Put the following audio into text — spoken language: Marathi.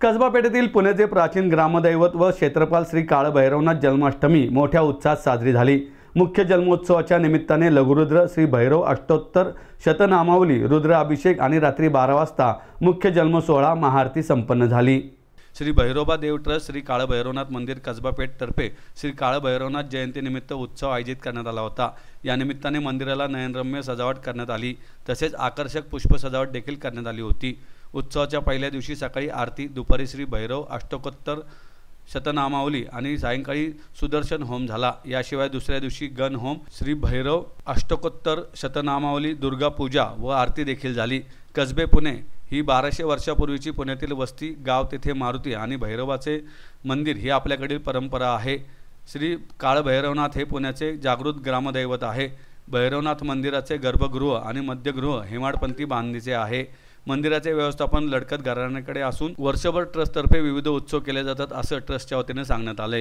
कसबा पेठेतील पुण्याचे प्राचीन ग्रामदैवत व क्षेत्रपाल श्री काळभैरवनाथ जन्माष्टमी मोठ्या उत्साहात साजरी झाली। मुख्य जन्मोत्सवाच्या निमित्ताने लघुरुद्र श्री भैरव अष्टोत्तर शतनामावली रुद्र अभिषेक आणि रात्री 12 वाजता मुख्य जन्मसोहळा महाआरती संपन्न झाली। श्री भैरोबा देव ट्रस्ट श्री काळभैरवनाथ मंदिर कसबा पेठ तर्फे श्री काळभैरवनाथ जयंतीनिमित्त उत्सव आयोजित करण्यात आला होता। या निमित्ताने मंदिराला नयनरम्य सजावट करण्यात आली, तसेच आकर्षक पुष्प सजावट देखील करण्यात आली होती। उत्सवाच्या पहिल्या दिवशी सकाळी आरती, दुपारी श्री भैरव अष्टोत्तर शतनामावली आणि सायंकाळी सुदर्शन होम झाला। याशिवाय दुसऱ्या दिवशी गण होम, श्री भैरव अष्टोत्तर शतनामावली, दुर्गा पूजा व आरती देखील झाली। कसबे पुणे ही 1200 वर्षापूर्वीची पुण्यातील वस्ती गाव, तेथे मारुती आणि भैरवाचे मंदिर ही आपल्याकडील परंपरा आहे। श्री काळभैरवनाथ हे पुण्याचे जागृत ग्रामदैवत आहे। भैरवनाथ मंदिराचे गर्भगृह आणि मध्यगृह हेमाडपंथी बांधणीचे आहे। मंदिराचे व्यवस्थापन लडकत घराण्याकडे असून वर्षभर ट्रस्टतर्फे विविध उत्सव केले जातात, असं ट्रस्टच्या वतीने सांगण्यात आले।